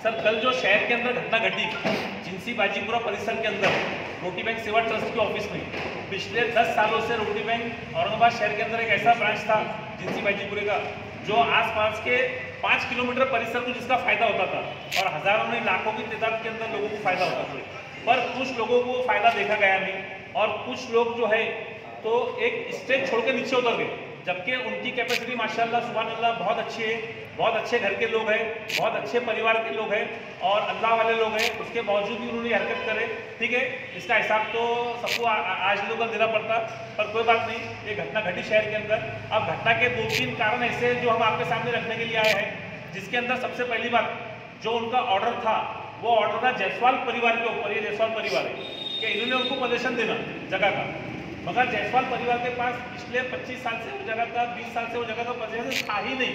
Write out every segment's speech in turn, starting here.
Sir कल जो शहर के अंदर घटना घटी जिनसी बाजीपुरा परिसर के अंदर रोटी बैंक सेवा ट्रस्ट के ऑफिस में, पिछले 10 सालों से रोटी बैंक औरंगाबाद शहर के अंदर एक ऐसा ब्रांच था जिनसी बाजीपुरे का जो आसपास के 5 किलोमीटर परिसर को जिसका फायदा होता था और हजारों नहीं लाखों की तादाद के अंदर लोगों को फायदा होता था। पर कुछ लोगों को फायदा देखा गया नहीं और कुछ लोग जो है तो एक स्टेज छोड़ के नीचे उतर गए, जबकि उनकी कैपेसिटी माशाल्लाह सुभान अल्लाह बहुत अच्छी है, बहुत अच्छे घर के लोग हैं, बहुत अच्छे परिवार के लोग हैं और अल्लाह वाले लोग हैं। उसके बावजूद भी उन्होंने हरकत करे, ठीक है, इसका हिसाब तो सबको आज लोग देना पड़ता, पर कोई बात नहीं, ये घटना घटी शहर के अंदर। अब घटना के 2-3 कारण ऐसे जो हम आपके सामने रखने के लिए आए हैं, जिसके अंदर सबसे पहली बात जो उनका ऑर्डर था वो ऑर्डर था जायसवाल परिवार के ऊपर। ये जायसवाल परिवार है कि इन्होंने उनको पोजीशन देना जगह का, मगर जायसवाल परिवार के पास पिछले 25 साल से वो जगह का 20 साल से वो जगह का पोजीशन था ही नहीं,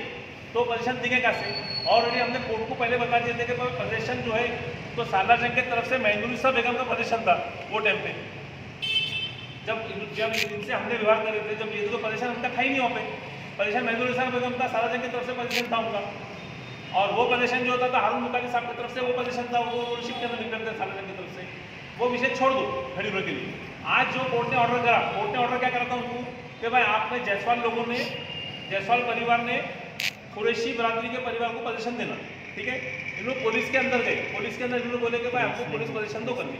तो पोजीशन दिखे कैसे। ऑलरेडी हमने कोर्ट को पहले बता दिया था कि पोजीशन जो है तो सालार जंग की तरफ से महंदुनिसा बेगम का पोजीशन था वो टाइम पे, जब इनसे हमने व्यवहार कर रहे थे, जब ये तो पोजीशन उनका था ही नहीं वहाँ पे, पोजीशन महंदुनिसा बेगम का सालार जंग की तरफ से पोजीशन था उनका, और वो पोजीशन जो होता था हारून मुतालिब साहब की तरफ से वो पोजीशन था, वो ओनरशिप के अंदर निकलते थे सालार जंग की तरफ से। वो विषय छोड़ दो घड़ी भर के लिए। आज जो कोर्ट ने ऑर्डर करा, कोर्ट ने ऑर्डर क्या करा था उनको कि भाई आपने जायसवाल लोगों ने, जायसवाल परिवार ने कुरैशी बरादरी के परिवार को पोजीशन देना, ठीक है। इन लोग पुलिस के अंदर गए, पुलिस के अंदर इन्होंने बोले कि भाई आपको पुलिस पोजीशन दो करनी,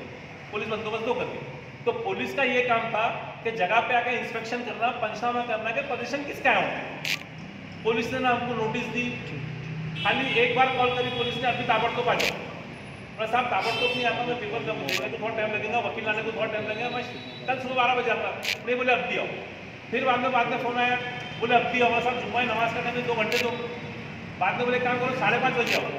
पुलिस बंदोबस्त दो करनी। तो पुलिस का ये काम था कि जगह पे आकर इंस्पेक्शन करना, पंचनामा करना कि पोजीशन किसका है। पुलिस ने ना हमको नोटिस दी, खाली एक बार कॉल करी पुलिस ने, अभी ताबड़तोड़ आ जाओ। मैं साहब ताबड़तोड़ नहीं आता, मैं पेपर जब देने को बहुत टाइम लगेगा, वकील लाने को बहुत टाइम लगेगा, मैं कल सुबह 12 बजे आता। नहीं बोले अब दिया। फिर बाद में फोन आया, बोले अब दिया। साहब जुम्मा नमाज करने में 2 घंटे दो। बाद में बोले काम करो 5:30 बजे आओ।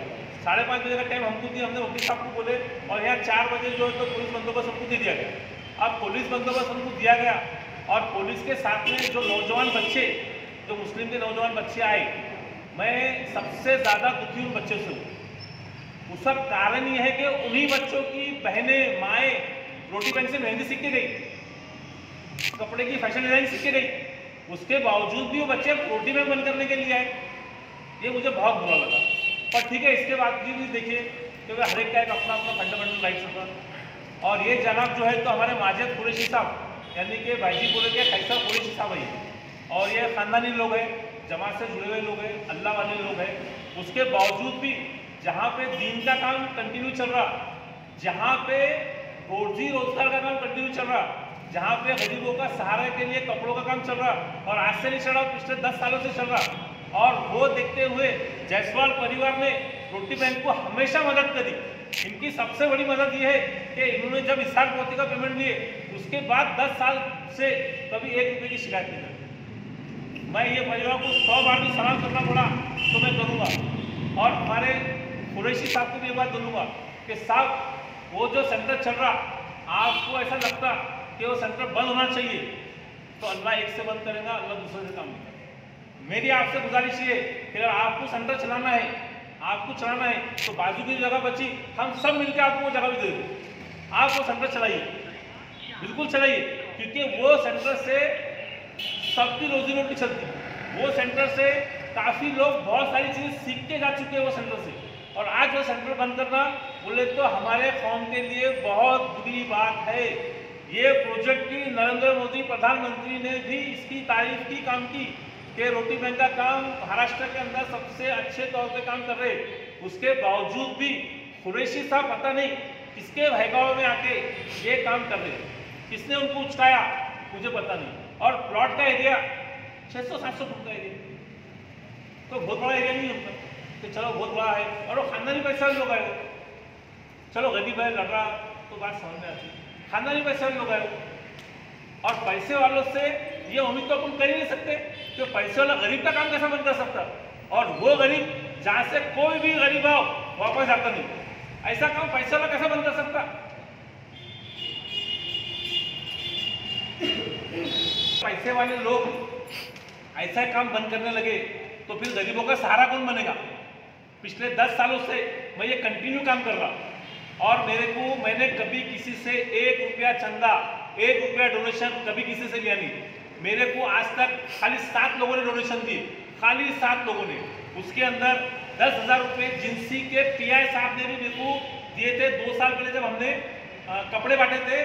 5:30 बजे का टाइम हमको दिया, हमने वकील साहब को बोले, और यहाँ 4 बजे जो है तो पुलिस बंदोबस्त हमको दे दिया गया। अब पुलिस बंदोबस्त हमको दिया गया और पुलिस के साथ में जो नौजवान बच्चे, जो मुस्लिम के नौजवान बच्चे आए, मैं सबसे ज़्यादा दुखी उन बच्चों से हूँ। उसका कारण ये है कि उन्हीं बच्चों की बहनें, माएँ रोटी बैंक से मेहंदी सीख के गई, कपड़े की फैशन डिजाइन सीख के गई, उसके बावजूद भी वो बच्चे रोटी बैंक बंद करने के लिए आए। ये मुझे बहुत बुरा लगा। पर ठीक है, इसके बाद भी देखिए कि हर एक का एक अपना अपना फंडामेंटल राइट्स होता। और ये जनाब जो है तो हमारे माजिद कुरैशी साहब यानी कि बाजीपुरे के कैसर कुरैशी साहब है, और ये ख़ानदानी लोग हैं, जमात से जुड़े हुए लोग हैं, अल्लाह वाले लोग हैं। उसके बावजूद भी जहाँ पे दीन का काम कंटिन्यू चल रहा, जहाँ पे रोजी रोजगार का काम कंटिन्यू चल रहा, जहाँ पे गरीबों का सहारा के लिए कपड़ों का काम चल रहा, और आज से नहीं चल रहा, पिछले 10 सालों से चल रहा, और वो देखते हुए जायसवाल परिवार ने रोटी बैंक को हमेशा मदद करी। इनकी सबसे बड़ी मदद ये है कि इन्होंने जब इसार पोती का पेमेंट लिए उसके बाद 10 साल से कभी 1 रुपये की शिकायत नहीं करी। मैं ये परिवार को 100 बार भी सवाल करना पड़ा तो मैं करूँगा, और हमारे कुरैशी साहब को भी ये बात बोलूँगा कि साहब वो जो सेंटर चल रहा, आपको ऐसा लगता कि वो सेंटर बंद होना चाहिए, तो अल्लाह एक से बंद करेगा, अल्लाह दूसरे से काम नहीं करेगा। मेरी आपसे गुजारिश ये कि अगर आपको सेंटर चलाना है, आपको चलाना है, तो बाजू की जगह बची, हम सब मिलकर आपको वो जगह भी दे दें, आप वो सेंटर चलाइए, बिल्कुल चलाइए, क्योंकि वो सेंटर से सबकी रोजी रोटी चलती है। वो सेंटर से काफ़ी लोग बहुत सारी चीज़ें सीख के जा चुके हैं वो सेंटर से, और आज वो सेंटर बंद करना बोले तो हमारे कौम के लिए बहुत बुरी बात है। ये प्रोजेक्ट की नरेंद्र मोदी प्रधानमंत्री ने भी इसकी तारीफ की, काम की कि रोटी बैंक का काम महाराष्ट्र के अंदर सबसे अच्छे तौर पे काम कर रहे। उसके बावजूद भी कुरैशी साहब पता नहीं किसके बहकावे में आके ये काम कर रहे, किसने उनको उचकाया मुझे पता नहीं। और प्लॉट का एरिया 600-700 फुट का एरिया, तो बहुत बड़ा एरिया नहीं होता कि चलो बहुत बड़ा है, और वो खानदानी पैसा लोग आए, चलो गरीब है लड़ रहा तो बात समझ में आती, खानदानी पैसा लोग आए, और पैसे वालों से ये उम्मीद तो अपन कर ही नहीं सकते कि पैसे वाला गरीब का काम कैसा बंद कर सकता, और वो गरीब जहाँ से कोई भी गरीब आओ वापस जाता नहीं, ऐसा काम पैसे वाला कैसा बंद कर सकता। पैसे वाले लोग ऐसा काम बंद करने लगे तो फिर गरीबों का सहारा कौन बनेगा। पिछले 10 सालों से मैं ये कंटिन्यू काम कर रहा, और मैंने कभी किसी से 1 रुपया चंदा, 1 रुपया डोनेशन कभी किसी से लिया नहीं। मेरे को आज तक खाली 7 लोगों ने डोनेशन दी, खाली 7 लोगों ने। उसके अंदर 10,000 रुपये जिंसी के पीआई साहब ने भी मेरे को दिए थे 2 साल पहले, जब हमने कपड़े बांटे थे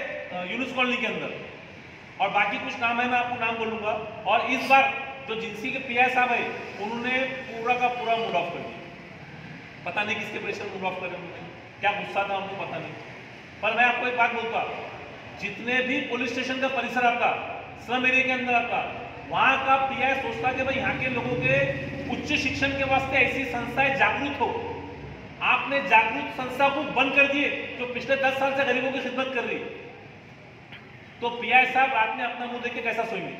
यूनुस कॉलोनी के अंदर। और बाकी कुछ नाम है, मैं आपको नाम बोलूंगा। और इस बार जो जिंसी के पीआई साहब है उन्होंने पूरा का पूरा मूड ऑफ कर दिया। पता नहीं किसके प्रेशर मूड ऑफ कर उन्होंने, क्या गुस्सा था हमको पता नहीं। पर मैं आपको एक बात बोलूंगा, जितने भी पुलिस स्टेशन का परिसर आता, स्लम एरिया के अंदर आता, वहां का पीआई सोचता कि भाई यहाँ के लोगों के उच्च शिक्षण के वास्ते ऐसी संस्थाएं जागरूक हो। आपने जागरूक संस्था को बंद कर दिए जो पिछले 10 साल से गरीबों की खिदमत कर रही। तो पीआई साहब रात में अपना मुंह देख के कैसा सोएंगे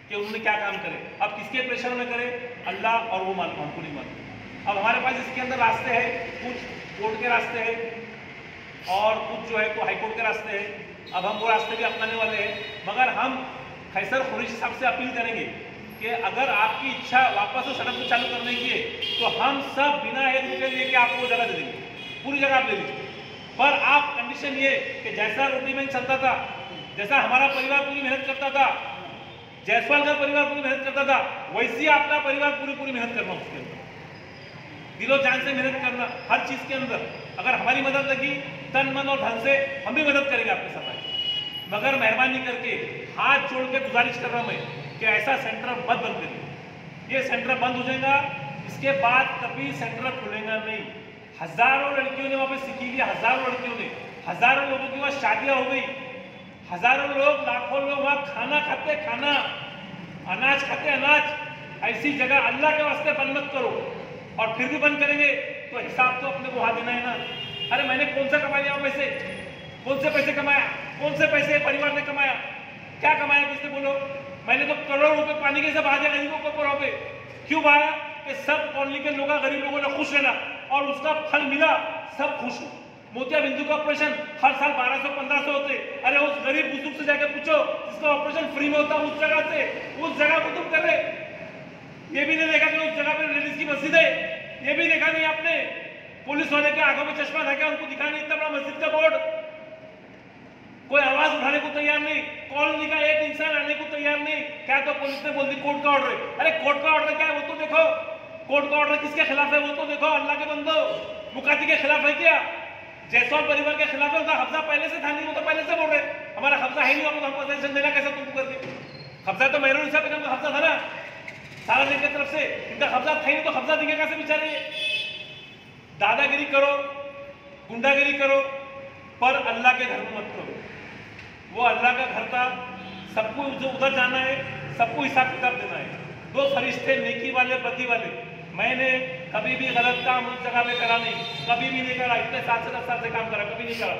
कि उन्होंने क्या काम करे। अब किसके प्रेशर में करे, अल्लाह और वो मालूम, हमको नहीं मालूम। अब हमारे पास इसके अंदर रास्ते हैं, कुछ कोर्ट के रास्ते हैं और कुछ जो है तो हाईकोर्ट के रास्ते हैं। अब हम वो रास्ते भी अपनाने वाले हैं, मगर हम खैसर कुरैशी साहब से अपील करेंगे कि अगर आपकी इच्छा वापस से सड़क को चालू करने की है तो हम सब बिना 1 रुपये लेके आपको वो जगह दे देंगे, पूरी जगह आप ले लीजिए। पर आप कंडीशन ये कि जैसा रोटी बैंक चलता था, जैसा हमारा परिवार पूरी मेहनत करता था, जायसवाल का परिवार पूरी मेहनत करता था, वैसी आपका परिवार पूरी मेहनत करना, उसके अंदर दिलो जान से मेहनत करना हर चीज के अंदर। अगर हमारी मदद लगी तन मन और धन से, हम भी मदद करेंगे आपके साथ। मगर मेहरबानी करके हाथ जोड़ के गुजारिश कर रहा हूं मैं कि ऐसा सेंटर मत बंद करिए। ये सेंटर बंद हो जाएगा, इसके बाद कभी सेंटर खुलेगा नहीं। हजारों लड़कियों ने वहां पे सीखी हुई, हजारों लड़कियों ने, हजारों लोगों की वहां शादियां हो गई, हजारों लोग, लाखों लोग वहां खाना खाते, खाना, अनाज खाते, अनाज। ऐसी जगह अल्लाह के वास्ते बंद मत करो। और फिर भी बंद करेंगे तो हिसाब तो अपने को वहां देना है ना। अरे मैंने कौन सा कमा लिया पैसे, कौन से पैसे कमाया, कौन से पैसे परिवार ने कमाया, क्या कमाया किसने बोलो। मैंने तो करोड़ों रुपए पानी के सब बहा गरीबों को ऊपर पे। क्यों बहाया कि सब कॉलोनी के लोग, गरीब लोगों ने खुश रहना और उसका फल मिला, सब खुश हो। मोतिया बिंदु का ऑपरेशन हर साल 1200-1500 होते। अरे उस गरीब बुजुर्ग से जाकर पूछो जिसका ऑपरेशन फ्री में होता, उस जगह से, उस जगह को तुम कर रहे। ये भी नहीं देखा कि उस जगह पे लेडीज की मस्जिद है, ये भी देखा नहीं आपने। पुलिस वाले के आंखों में चश्मा था क्या, उनको दिखा नहीं इतना बड़ा मस्जिद का बोर्ड। कोई आवाज उठाने को तैयार नहीं, कॉलोनी का एक इंसान आने को तैयार नहीं। क्या तो पुलिस ने बोल दी कोर्ट का ऑर्डर है। अरे कोर्ट का ऑर्डर क्या है वो तो देखो, कोर्ट का ऑर्डर किसके खिलाफ है वो तो देखो। अल्लाह के बंदो, मुकाती के खिलाफ है क्या, जायसवाल परिवार के खिलाफ है? उनका कब्जा पहले से था नहीं, वो तो पहले से बोल रहे हमारा कब्जा है नहीं, हमको पोजीशन देना कैसा तुमको करके। कब्जा तो मेहरून साहब का कब्जा था ना सारा दिन की तरफ से, इनका कब्जा था ही नहीं तो कब्जा देंगे कैसे बेचारे। दादागिरी करो, गुंडागिरी करो, पर अल्लाह के घर में मत करो। वो अल्लाह का घर था, सबको जो उधर जाना है, सबको हिसाब किताब देना है। 2 फरिश्ते नेकी वाले बदी वाले। मैंने कभी भी गलत काम उस जगह पे करा नहीं, कभी भी नहीं करा। इतने 7 से 10 साल से काम करा, कभी नहीं करा।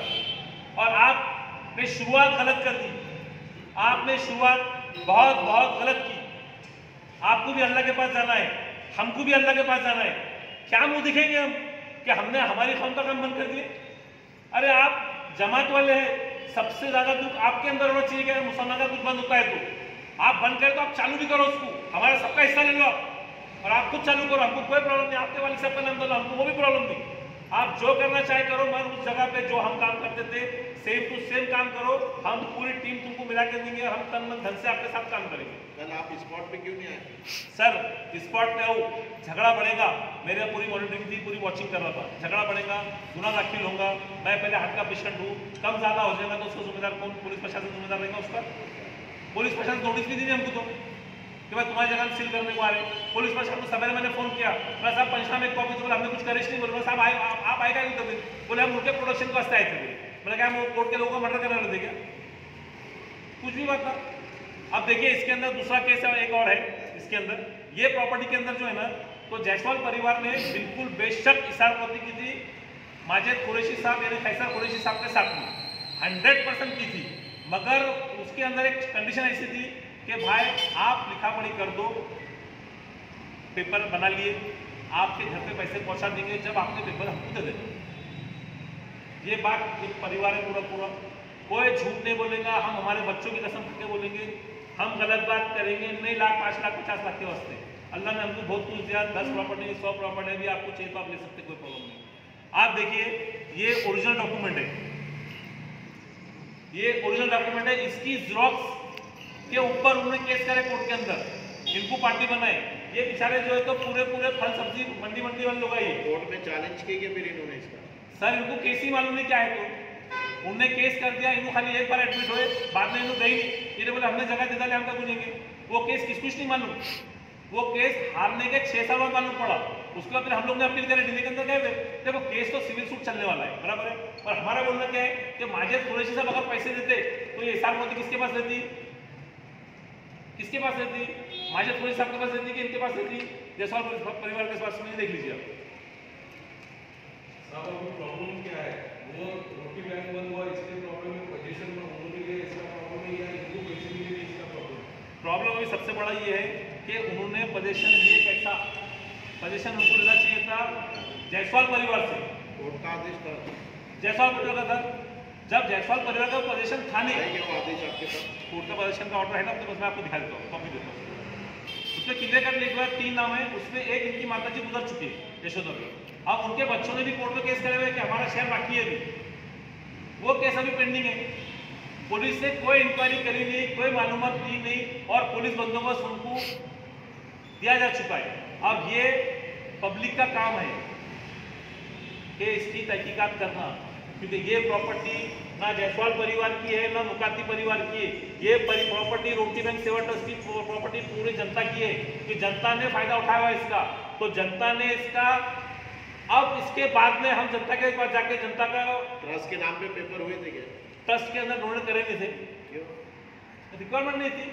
और आपने शुरुआत गलत कर दी, आपने शुरुआत बहुत गलत की। आपको भी अल्लाह के पास जाना है, हमको भी अल्लाह के पास जाना है। क्या मुंह दिखेंगे हम कि हमने हमारी कौम का काम बंद कर दिए। अरे आप जमात वाले हैं, सबसे ज्यादा दुख आपके अंदर होना चाहिए कि अगर मुसलमान का कुछ बंद होता है तो आप बंद करें तो आप चालू भी करो उसको, हमारा सबका हिस्सा ले लो आप और आप खुद चालू करो, हमको कोई प्रॉब्लम नहीं। आपके वाली सबका नाम दो, हमको वो भी प्रॉब्लम नहीं। आप जो करना चाहे करो, मगर उस जगह पे जो हम काम करते थे सेम टू सेम काम करो। हम पूरी टीम तुमको मिला के देंगे और हम तन मन धन से आपके साथ काम करेंगे। कल आप स्पॉट पे क्यों नहीं आए? सर स्पॉट पे आओ, झगड़ा बढ़ेगा। मेरे पूरी मॉनिटरिंग थी, पूरी वॉचिंग कर रहा था। झगड़ा बढ़ेगा, गुना दाखिल होगा, मैं पहले हार्ट का पेशेंट हूँ, कम ज्यादा हो जाएगा तो उसको जिम्मेदार कौन? पुलिस प्रशासन जिम्मेदार रहेगा उसका। पुलिस प्रशासन नोटिस भी दी हमको तो कि भाई तुम्हारी जगह सील करने को आ रहे। पुलिस प्रशासन को सवेरे मैंने फोन किया, बोला साहब पंचनामे कॉपी तो बोला हमने कुछ करेक्ट नहीं। बोला साहब आप आएगा नहीं कभी? बोले हम उनके प्रोडक्शन को वास्ते आए थे। बोले क्या हम कोर्ट के लोगों को मर्डर करने लगे क्या? कुछ भी बात था। अब देखिए इसके अंदर दूसरा केस है, एक और है इसके अंदर। ये प्रॉपर्टी के अंदर जो है ना, तो जायसवाल परिवार ने बिल्कुल बेशक इशारपति की थी माजिद कुरैशी साहब यानी खैसर कुरैशी साहब के साथ में 100% की थी। मगर उसके अंदर एक कंडीशन ऐसी थी कि भाई आप लिखा पढ़ी कर दो, पेपर बना लिए, आपके घर पे पैसे पहुंचा देंगे जब आपने पेपर हमको दे देना। ये बात एक परिवार है पूरा, कोई झूठ नहीं बोलेगा। हम हमारे बच्चों की कसम करके बोलेंगे, हम गलत बात करेंगे नहीं। 1 लाख 5 लाख 50 लाख के वास्ते अल्लाह ने हमको बहुत कुछ दिया। 10 प्रॉपर्टी 100 प्रॉपर्टी भी आपको चाहिए तो आप ले सकते, कोई प्रॉब्लम नहीं। आप देखिए ये ओरिजिनल डॉक्यूमेंट है, ये ओरिजिनल डॉक्यूमेंट है। इसकी जेरॉक्स के ऊपर उन्होंने केस करे कोर्ट के अंदर, इनको पार्टी बनाए। ये बेचारे जो है तो पूरे फल सब्जी मंडी वाले लोग आए कोर्ट में चैलेंज की कि फिर इन्होंने इसका सर इनको केस ही मालूम नहीं क्या है तो उनने केस कर दिया इनको खाली एक बार एडमिट हुए बाद में इनको गई नहीं ये बोले हमने जगह दे डाले हम तक बुझेंगे वो केस किस कुछ नहीं मालूम वो केस हारने के 6 साल बाद मालूम पड़ा उसके बाद फिर हम लोग ने अपील करी दिल्ली के अंदर गए थे देखो केस तो सिविल सूट चलने वाला है बराबर है और हमारा बोलना क्या है कि माजिद कुरैशी साहब अगर पैसे देते तो ये एसआर मोदी किसके पास रहती माजिद कुरैशी साहब के पास रहती कि इनके पास रहती जायसवाल परिवार के पास में देख लीजिए आप साहब अभी प्रॉब्लम क्या है वो रोटी बैंक बंद हुआ इसके प्रॉब्लम है पोजीशन में उन्होंने लिए इसका प्रॉब्लम है या इनको पैसे मिले इसका प्रॉब्लम अभी सबसे बड़ा ये है कि उन्होंने पोजीशन लिए कैसा पोजीशन उनको लेना चाहिए था जायसवाल परिवार से कोर्ट का आदेश था जायसवाल परिवार का था जब जायसवाल परिवार का पोजीशन था नहीं है क्या वो आदेश आपके पास कोर्ट का पोजीशन का ऑर्डर है ना तो बस मैं आपको दिखा देता हूँ कॉपी देता हूँ उसमें क्लियर कट लिखा है 3 नाम है उसमें एक इनकी माता जी गुजर चुकी है यशोदा में अब उनके बच्चों ने भी कोर्ट में केस करे हुए कि हमारा शेयर बाकी है अभी वो केस अभी पेंडिंग है पुलिस ने कोई इंक्वायरी करी नहीं कोई मालूमात दी नहीं और पुलिस बंदोबस्त उनको दिया जा चुका है अब ये पब्लिक का काम है कि इसकी तहकीकात करना क्योंकि ये प्रॉपर्टी ना जायसवाल परिवार की है ना मुकाती परिवार की है ये प्रॉपर्टी रोटी बैंक सेवा ट्रस्ट की प्रॉपर्टी पूरी जनता की है कि जनता ने फायदा उठाया हुआ इसका तो जनता ने इसका अब इसके बाद में हम जनता के पास जाके जनता का ट्रस्ट के नाम पे पेपर हुए थे क्या ट्रस्ट के अंदर डोनेट करे नहीं थे क्यों रिक्वायरमेंट नहीं थी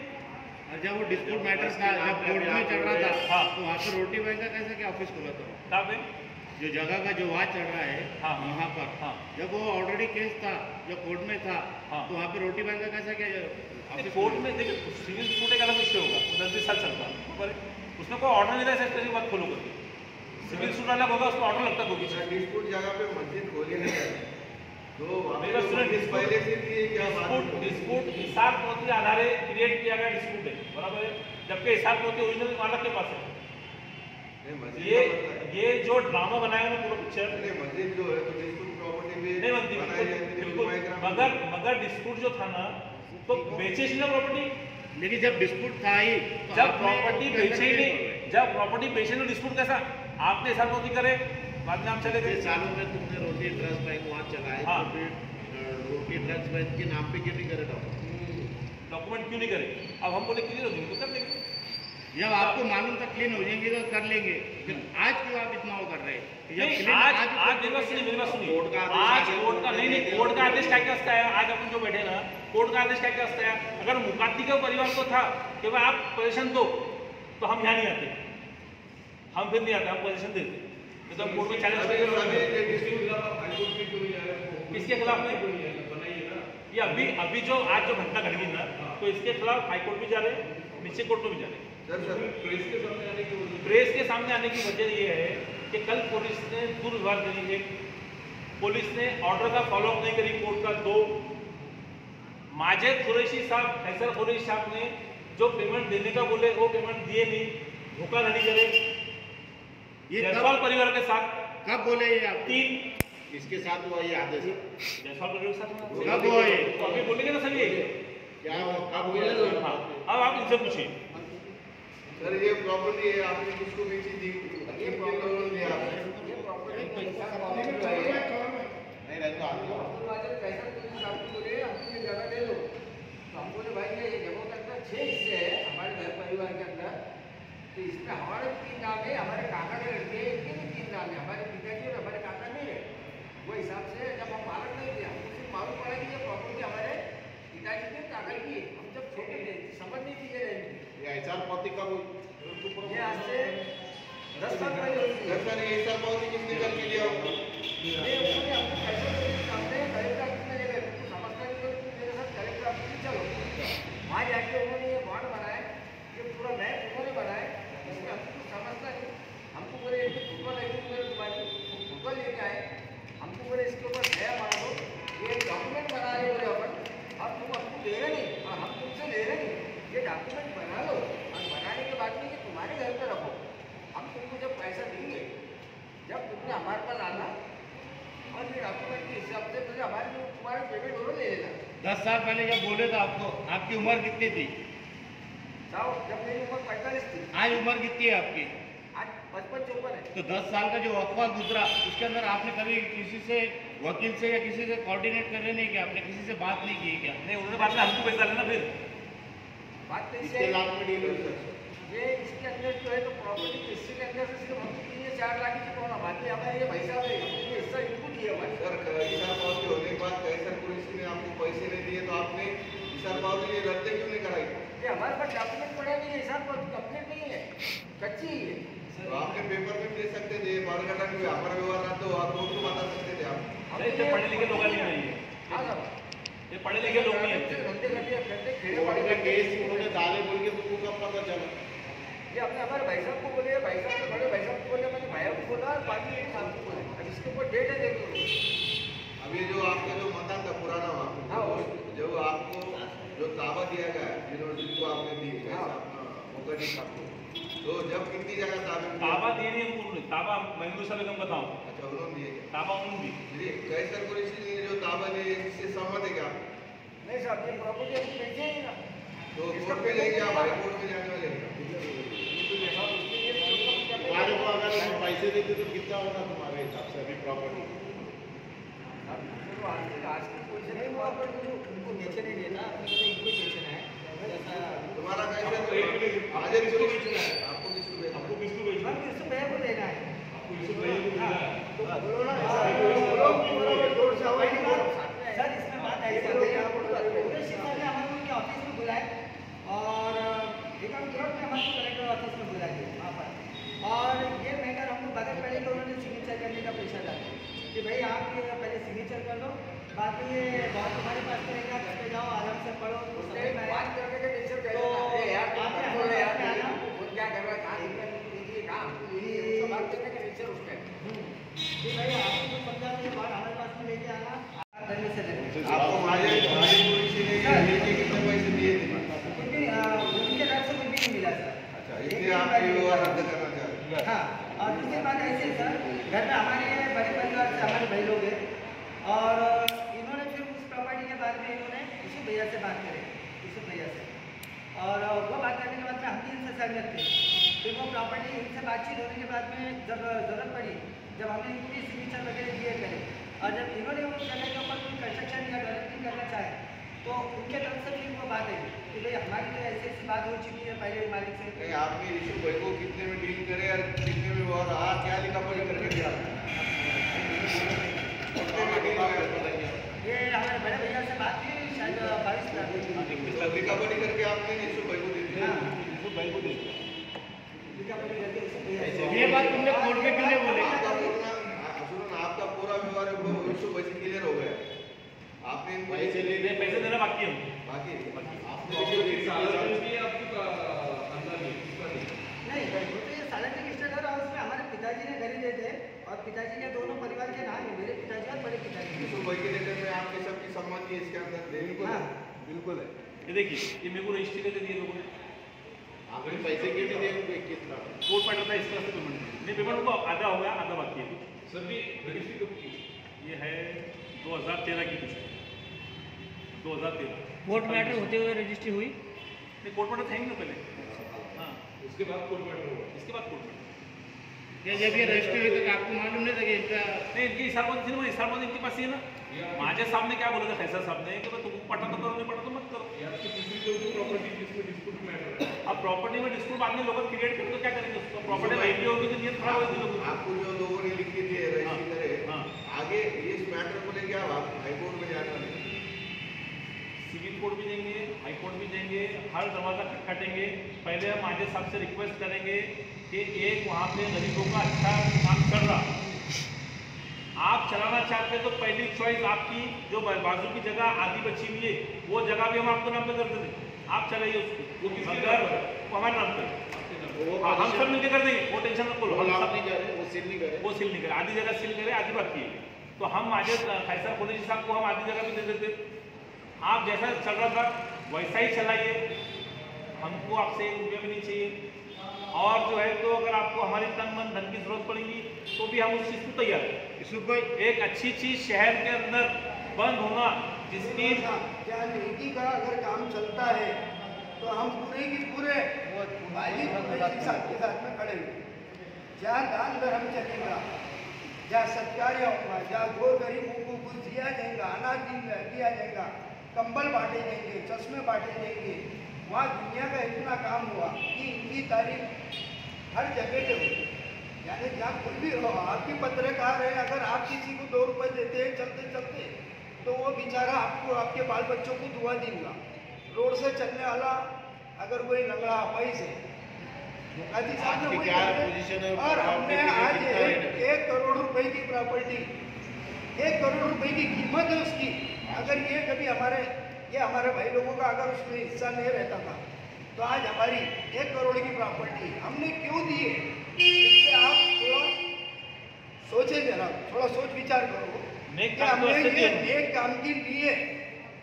और जब वो डिस्प्यूट मैटर था जब कोर्ट में चल रहा था हाँ। तो वहाँ पर रोटी बैंक का कैसे क्या ऑफिस खुला था कहाँ पे जो जगह का जो वाद चल रहा है हाँ। वहाँ पर हाँ। जब वो ऑलरेडी केस था जो कोर्ट में था हाँ। तो वहाँ पे रोटी बैंक का कैसा क्या ऑफिस कोर्ट में देखिए सिविल सूट एक अलग विषय होगा वो 10-20 साल चलता है पर उसमें कोई ऑर्डर नहीं रह सकता बात खोलो करके सिविल सूट अलग होगा उसको ऑर्डर लगता होगी डिस्प्यूट जगह पे मस्जिद खोली नहीं है तो मेरा स्टूडेंट पहले से थी क्या डिस्प्यूट हिसाब मोती आधारे क्रिएट किया गया डिस्प्यूट है बराबर है जबकि हिसाब मोती ओरिजिनल मालक के पास है ये जो ड्रामा बनाया ना पूरा पिक्चर मस्जिद जो है तो डिस्प्यूट प्रॉपर्टी में नहीं बनती बिल्कुल मगर डिस्प्यूट जो था ना तो बेचे ना प्रॉपर्टी लेकिन जब डिस्प्यूट था ही तो जब आपने प्रॉपर्टी उसके अंदर बेचे ही क्यों नहीं बोल रहे? जब प्रॉपर्टी बेचे नहीं डिस्प्यूट कैसा आपने हिसाब मोती करे बाद में आप चले गए 6 सालों में तुमने रोटी ट्रस्ट बैंक वहाँ चलाए हाँ। तो फिर रोटी ट्रस्ट बैंक के नाम पे क्यों नहीं करे डॉक्यूमेंट क्यों नहीं करे अब हम बोले क्लियर हो जाएंगे तो कर देंगे जब आपको मालूम था क्लीन हो जाएंगे तो कर लेंगे फिर आज क्यों आप इतना वो कर रहे हैं कि जब नहीं, clean आज मेरी बात सुनिए कोर्ट का आदेश आज आ गया, कोर्ट का नहीं कोर्ट का आदेश क्या क्या असता है आज अपन जो बैठे ना कोर्ट का आदेश क्या क्या असता है अगर मुकाती का परिवार को था कि भाई आप पोजीशन दो तो हम यहाँ नहीं आते हम फिर नहीं आते हम पोजीशन देते नहीं तो हम कोर्ट में चैलेंज किसके खिलाफ नहीं ये अभी जो आज जो घटना घट गई ना तो इसके खिलाफ हाईकोर्ट भी जा रहे हैं नीचे कोर्ट में भी जा रहे हैं प्रेस के सामने आने की वजह ये है कि कल पुलिस ने दुर्व्यवहार करी है पुलिस ने ऑर्डर का फॉलोअप नहीं करी कोर्ट का 2 माजिद कुरैशी साहब फैसल कुरैशी साहब ने जो पेमेंट देने का बोले वो पेमेंट दिए नहीं धोखाधड़ी करे ये जायसवाल परिवार के साथ कब बोले ये आप 3 इसके साथ हुआ ये आदेश जायसवाल परिवार के साथ कब हुआ ये? तो अभी बोलेंगे ना सर ये क्या कब हुआ हाँ अब आप इनसे पूछिए सर ये प्रॉपर्टी है आपने किसको बेची थी किन लोगों ने दिया नहीं रहता तो इसमें हमारे 3 नाम है हमारे काका के लड़के इनके भी 3 नाम है हमारे पिताजी और हमारे काका नहीं है वो हिसाब से जब हम मालूम नहीं दिया तो फिर मालूम पड़ा कि ये प्रॉपर्टी हमारे पिताजी के काका की है हम जब छोटे थे समझ नहीं थी ये ऐसा पति कब हुई ये आज से 10 साल पहले हुई थी। सर ये सब बहुत किसने करके लिया होगा ये उन्होंने अपने पैसे के सामने कलेक्टर ऑफिस में ले गए तो समझता नहीं तो मेरे साथ कलेक्टर ऑफिस में चलो वहाँ जाके उन्होंने ये बॉन्ड बनाया ये पूरा मैप उन्होंने बनाया इसमें हमको कुछ समझता नहीं हमको बोले फुटबॉल लगी बोले तुम्हारी फुटबॉल लेके आए हमको बोले इसके ऊपर नया बना दो ये डॉक्यूमेंट बना रहे बोले अपन अब तुम हमको ले रहे नहीं और हम तुमसे ले रहे नहीं ये डॉक्यूमेंट बना लो और बनाने के बाद में ये तुम्हारे घर पे रखो हम तुमको जब पैसा देंगे जब तुमने हमारे पास आना और फिर डॉक्यूमेंट के हिसाब से तुझे हमारे तुम्हारा पेमेंट और ले लेना 10 साल पहले जब बोले तो आपको आपकी उम्र कितनी थी साहब जब मेरी उम्र 45 थी, आज उम्र कितनी है आपकी? आज 55-54 है। तो 10 साल का जो वक्फा गुजरा उसके अंदर आपने कभी किसी से वकील से या किसी से कोऑर्डिनेट करने नहीं किया? आपने किसी से बात नहीं की क्या? नहीं, उन्होंने बाद में हमको पैसा लेना फिर बात तो कितने लाख में डील हुई सर? ये इसके अंदर जो है तो प्रॉपर्टी हिस्से के अंदर से सिर्फ हमको 3 या 4 लाख की कौन बाकी हमें ये पैसा है, ये हिस्सा इनको दिया हमारे। सर हिसाब पावती होने के बाद कैसर पुलिस ने आपको पैसे नहीं दिए तो आपने हिसाब पावती रद्द क्यों नहीं कराई? ये हमारे पास डॉक्यूमेंट पड़ा नहीं है, हिसाब कंप्लीट नहीं है, कच्ची ही है। तो आपने पेपर में दे सकते थे, बारघाटा में व्यापार व्यवहार ना तो आप कोर्ट को बता सकते थे आप। अरे इतने पढ़े लिखे लोग नहीं है, हाँ साहब, ये पढ़े लिखे लोग नहीं है। धंधे करते खेड़े कोर्ट वाले में केस उन्होंने डाले बोल के तुमको कब पता चला? ये अपने हमारे भाई साहब को बोले, भाई साहब ने बड़े भाई साहब को बोले, मैंने भाइयों को बोला और बाकी एक साहब को बोले। अब इसके ऊपर डेट है देखो। अब ये जो आपका जो मकान था पुराना वहाँ हाँ, जो आपको जो ताबा दिया गया यूनिवर्सिटी को आपने दी है हाँ। मौका नहीं आपको, तो जब कितनी जगह ताबे में ताबा दिए नहीं हमको उन्होंने, ताबा महंगूर साहब एकदम बताओ, अच्छा उन्होंने दिए क्या? ताबा उन्होंने दी। ये कैसर पुलिस ने जो ताबा दिए इससे सहमत है क्या आप? नहीं साहब, ये प्रॉपर्टी हम बेचे ही ना। तो कोर्ट में लेंगे आप, हाई कोर्ट में जाने वाले हैं? तुम्हारे को अगर हम पैसे देते तो कितना होगा तुम्हारे हिसाब से अभी प्रॉपर्टी? आज की पोजीशन है, वहाँ पर जो उनको बेचने नहीं देना, अपने को इनको बेचना है। ऐसा तुम्हारा कैसे आज किसको बेचना है? आपको किसको बेचना है? आपको किसको भेजना हम किसको भैया को देना है। आपको किसको भेजना है? तो बोलो ना, जोर से आवाज निकालो। सर इसमें बात ऐसी है, पूरे शिक्षा ने हमारे उनके ऑफिस में बुलाए और एक हम तुरंत में हमारे कलेक्टर ऑफिस में बुलाए वहाँ पर, और ये मैटर हमको बगैर पहले तो उन्होंने सिग्नेचर करने का प्रेशर डाला कि भाई आप ये पहले सिग्नेचर कर लो, बाद में ये बहुत तुम्हारे पास में रहेगा, घर पे जाओ आराम से पढ़ो। बात करने के टेंशन क्या लेना है यार, क्या कर रहा है, कहाँ बात करने का टेंशन उसका है कि भाई आपको कुछ समझा नहीं, बात हमारे पास में लेके आना करने से लेके आपको महाजन पुलिस ने लेके कितने पैसे दिए थे? उनके तरफ से कुछ भी नहीं मिला सर। अच्छा इसलिए आप ये व्यवहार रद्द करना चाह रहे हैं? हाँ, और दूसरी बात ऐसी है सर, घर में हमारे बड़े परिवार से हमारे भाई लोग हैं और इन्होंने फिर उस प्रॉपर्टी के बारे में इन्होंने यूसुफ भैया से बात करी, यूसुफ भैया से, और वो बात करने के बाद में हम भी इनसे सहमत थे। फिर वो प्रॉपर्टी इनसे बातचीत होने के बाद में जब ज़रूरत पड़ी, जब हमने इनकी सिग्नेचर वगैरह दिए करे और जब इन्होंने उस जगह के ऊपर कोई कंस्ट्रक्शन या डेवलपिंग करना चाहे तो उनके तरफ से फिर वो बात है कि भाई हमारी तो ऐसी ऐसी बात हो चुकी है पहले मालिक से। नहीं आपने ऋषि भाई को कितने में डील करे और कितने में व्यवहार रहा, क्या लिखा पढ़ी करके दिया? कितने में डील हुआ? ये हमारे बड़े भैया से बात की शायद 22 लाख लिखा पढ़ी करके आपने ऋषि भाई को दे दिया? लिखा पढ़ी करके यूसुफ भैया से। ये बात तुमने कोर्ट में क्यों नहीं बोली? आपका पूरा व्यवहार ऋषि भाई से क्लियर हो गया, आपने इनको पैसे ले नहीं, पैसे देना बाकी है हमको। बाकी आपने आपने किसी नहीं, वो तो ये सालन के रिश्तेदार और उसमें हमारे पिताजी ने खरीदे थे और पिताजी के दोनों परिवार के नाम है, मेरे पिताजी और बड़े पिताजी। ऋषि भाई के लेटर में आपके सबकी सम्मति है इसके अंदर? बिल्कुल हाँ। बिल्कुल है। ये देखिए, ये मेरे को रजिस्ट्री करके दिए लोगों ने, आपने पैसे कितने दिए? कितना? कोर्ट पैटर्न था इसका पेमेंट नहीं, पेमेंट को आधा हो गया, आधा बाकी है। सर भी रजिस्ट्री कब की? ये है 2013 की कुछ, 2013। कोर्ट मैटर होते हुए रजिस्ट्री हुई? नहीं, कोर्ट मैटर था ही ना पहले। हाँ, उसके बाद कोर्ट मैटर हुआ? इसके बाद कोर्ट मैटर। ये जब ये रजिस्ट्री हुई तो आपको मालूम नहीं था कि इनका नहीं, इनकी हिसाबबंदी थी ना, हिसाबबंदी इनके पास ही है ना। माझे सामने क्या बोले थे खैसर साहब ने कि भाई तुमको पटा तो करो, नहीं पटा तो मत करो। ये आपकी दूसरी कोई प्रॉपर्टी जिसमें डिस्प्यूट मैटर है? अब प्रॉपर्टी में डिस्प्यूट बाद में लोग क्रिएट करें तो क्या करेंगे उसको? प्रॉपर्टी में होगी तो नियत खराब होगी लोगों की। आपको जो लोगों ने लिखी थी रजिस्ट्री करे, हाँ। आगे इस मैटर को लेके आप हाई कोर्ट में जाने वाले हैं? सिविल कोर्ट भी जाएंगे, हाई कोर्ट भी जाएंगे, हर दरवाजा खटखटेंगे। पहले हम माझे साहब से रिक्वेस्ट करेंगे कि एक वहाँ पे गरीबों का अच्छा काम चल रहा, आप चलाना चाहते तो पहली चॉइस आपकी जो बाजू की जगह आधी बची हुई है वो जगह भी हम आपको नाम पे कर देंगे, आप चलाइए उसको। वो किसके नाम पर? वो हमारे नाम पे। हम सब मिलकर कर देंगे, वो टेंशन मत लो। वो हम लाभ सब नहीं कर रहे, वो सील नहीं करे। वो सील नहीं करे, आधी जगह सील करे, आधी बाकी है। तो हम माझे खैसर कॉलेज साहब को हम आधी जगह भी दे देते। आप जैसा चल रहा था वैसा ही चलाइए, हमको आपसे 1 रुपया भी नहीं चाहिए। और जो है तो अगर आपको हमारी तन मन धन की जरूरत पड़ेगी तो भी हम उस चीज़ को तैयार हैं। यूसुफ भाई एक अच्छी चीज़ शहर के अंदर बंद होना जिसकी क्या नीति का अगर काम चलता है तो हम पूरे की पूरे माजी के साथ में खड़े हुए। जहाँ दान धर्म चलेगा, जहाँ सत्कार्य होगा, जहाँ गो गरीबों को कुछ दिया जाएगा, अनाज दिया जाएगा, कंबल बांटे जाएंगे, चश्मे बांटे जाएंगे, वहाँ दुनिया का इतना काम हुआ कि इनकी तारीफ हर जगह पे हो। यानी जहाँ कोई भी हो, आपकी पत्रकार है, अगर आप किसी को 2 रुपये देते हैं चलते चलते, तो वो बेचारा आपको आपके बाल बच्चों को दुआ देगा। रोड से चलने वाला अगर कोई लंगड़ा पैस है, और हमने आज 1 करोड़ रुपए की प्रॉपर्टी, 1 करोड़ रुपए की कीमत है उसकी। अगर ये कभी हमारे भाई लोगों का अगर उसमें हिस्सा नहीं रहता था, तो आज हमारी 1 करोड़ की प्रॉपर्टी हमने क्यों दी है? इस पे आप थोड़ा सोचे, जरा थोड़ा सोच विचार करो। हमने ये नेक काम के लिए,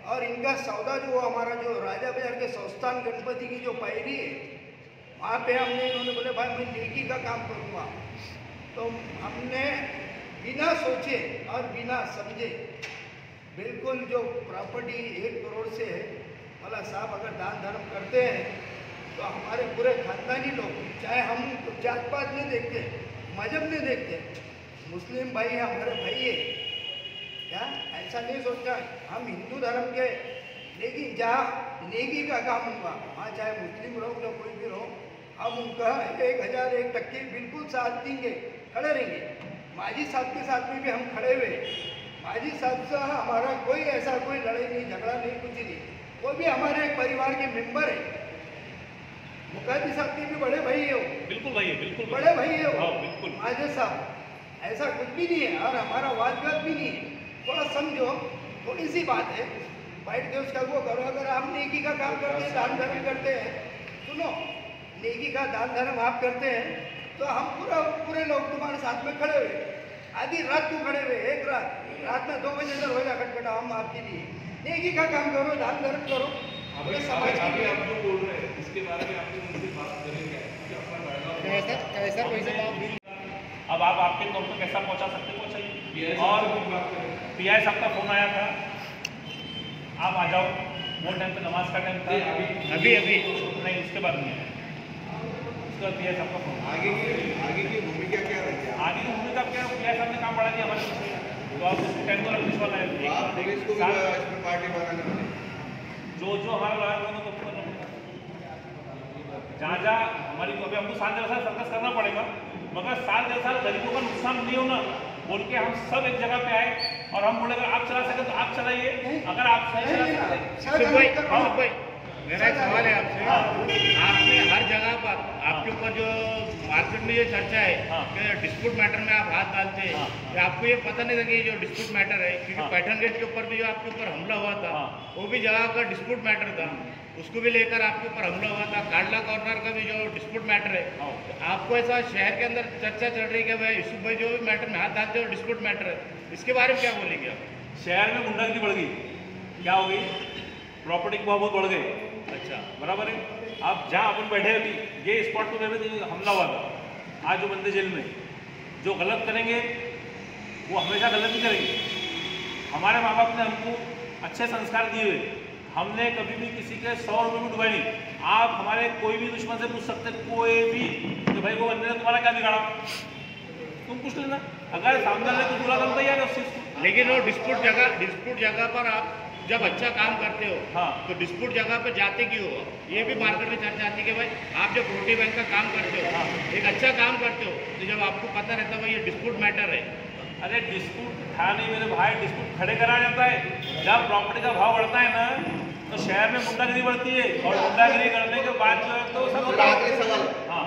और इनका सौदा जो हमारा जो राजा बाजार के संस्थान गणपति की जो पायरी है, वहाँ पे इन्होंने बोले भाई मैं नेकी का काम करूँगा। तो हमने बिना सोचे और बिना समझे बिल्कुल जो प्रॉपर्टी 1 करोड़ से है, बोला साहब अगर दान धर्म करते हैं तो हमारे पूरे खानदानी लोग, चाहे हम जात पात नहीं देखते, मजहब नहीं देखते, मुस्लिम भाई है हमारे भाई है, क्या ऐसा नहीं सोचना। हम हिंदू धर्म के, लेकिन जहाँ नेकी का काम होगा वहाँ चाहे मुस्लिम रहो या कोई भी रहो, हम उनका 1001 टक्के बिल्कुल साथ देंगे, खड़े रहेंगे। माजी साहब के साथ में भी हम खड़े हुए। माजी साहब से हमारा कोई ऐसा कोई लड़ाई नहीं, झगड़ा नहीं, कुछ नहीं। वो भी हमारे एक परिवार के मेंबर है। मुखर्जी साहब के भी बड़े भाई है वो। बिल्कुल भाई है, बिल्कुल बड़े भाई है वो। बिल्कुल माजी साहब, ऐसा कुछ भी नहीं है और हमारा वाद भी नहीं है। थोड़ा समझो, थोड़ी सी बात है, बैठ के उसका वो करो। अगर आप नेकी का काम करते हैं, दान धर्म करते हैं, सुनो, नेकी का दान धर्म आप करते हैं, तो हम पूरे लोग तुम्हारे साथ में खड़े हुए। आधी रात को खड़े हुए, एक रात में 2 बजे तक होगा खटखटा हम आपके लिए। नेकी का काम करो, दान धर्म करो। अभी आप जो बोल रहे हैं इसके बारे में आपने उनसे बात करेंगे कि अपना डायलॉग अब आप आपके तौर पर कैसा पहुंचा सकते पहुंचाइए। और पीआई साहब का फोन आया था, आप आ जाओ, वो टाइम पे नमाज का टाइम था, अभी नहीं, उसके बाद नहीं है। उसके बाद पीआई साहब का फोन। आगे की भूमिका क्या रहेगी? आगे की भूमिका क्या, पीआई साहब ने काम बढ़ा दिया हमारे पीछे, तो आप उसको टाइम को रखने वाला है। पुलिस को भी इसमें पार्टी बनाने वाली जो हमारा लॉयर होगा तो करना पड़ेगा। जहाँ हमारी अभी हमको 7 साल सर्कस करना पड़ेगा, मगर 7 साल गरीबों का नुकसान नहीं होना बोल के हम सब एक जगह पे आए और हम बोले अगर आप चला सके तो आप चलाइए, अगर आप सही चला सकते। मेरा एक सवाल है आपसे, आपने हर जगह पर आपके ऊपर जो मार्केट में ये चर्चा है कि डिस्प्यूट मैटर में आप हाथ डालते हैं, कि आपको ये पता नहीं था कि ये जो डिस्प्यूट मैटर है, क्योंकि पैठन गेट के ऊपर भी जो आपके ऊपर हमला हुआ था वो भी जगह का डिस्प्यूट मैटर था, उसको भी लेकर आपके ऊपर हमला हुआ था। काडला कॉर्नर का भी जो डिस्प्यूट मैटर है, तो आपको ऐसा शहर के अंदर चर्चा चल रही है कि भाई यूसुफ भाई जो भी मैटर में हाथ डालते हैं वो डिस्प्यूट मैटर है, इसके बारे में क्या बोलेंगे आप? शहर में गुंडागिरी बढ़ गई, क्या हो गई, प्रॉपर्टी के भाव बहुत बढ़ गए। अच्छा, बराबर है। अब जहाँ अपन बैठे अभी ये स्पॉट पे हमला हुआ था, आज जो बंदे जेल में, जो गलत करेंगे वो हमेशा गलत ही करेंगे। हमारे माँ बाप ने हमको अच्छे संस्कार दिए हुए, हमने कभी भी किसी के 100 रुपये में डुबाई नहीं। आप हमारे कोई भी दुश्मन से पूछ सकते, कोई भी, तो भाई वो बंदे ने तुम्हारा क्या बिगाड़ा, तुम पूछ लेना, अगर सामने वाले को बुरा करना तैयार है उस चीज़ को। लेकिन वो डिस्प्यूट जगह पर आप जब अच्छा काम करते हो तो डिस्प्यूट जगह पर जाते क्यों हो? ये भी मार्केट में चर्चा आती है कि भाई आप जब रोटी बैंक का काम करते हो, एक अच्छा काम करते हो, तो जब आपको पता रहता है भाई ये डिस्प्यूट मैटर है। अरे डिस्प्यूट था नहीं मेरे भाई, डिस्प्यूट खड़े करा जाता है। जब प्रॉपर्टी का भाव बढ़ता है ना तो शहर में गुंडागिरी बढ़ती है, और गुंडागिरी करने के बाद जो है तो सब आखिरी सवाल, हाँ,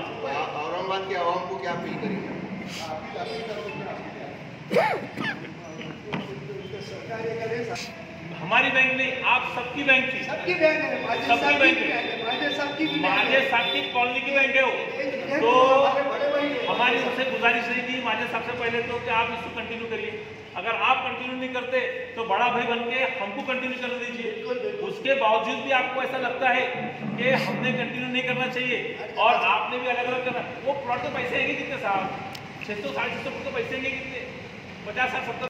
औरंगाबाद की आवाम को क्या अपील करेंगे? हमारी बैंक नहीं, आप सबकी बैंक थी, सबकी बैंक है, सबकी बैंक है, माझे साहब की कॉलोनी की बैंक है वो। तो हमारी उनसे गुजारिश रही थी माझे सबसे पहले तो कि आप इसको कंटिन्यू करिए, अगर आप कंटिन्यू नहीं करते तो बड़ा भाई बन के हमको कंटिन्यू कर दीजिए। उसके बावजूद भी आपको ऐसा लगता है कि हमने कंटिन्यू नहीं करना चाहिए और आपने भी अलग अलग करना, वो प्लॉट के पैसे हैं कितने साहब, 600 साढ़े 600 तो पैसे हैं कितने, 50 60 70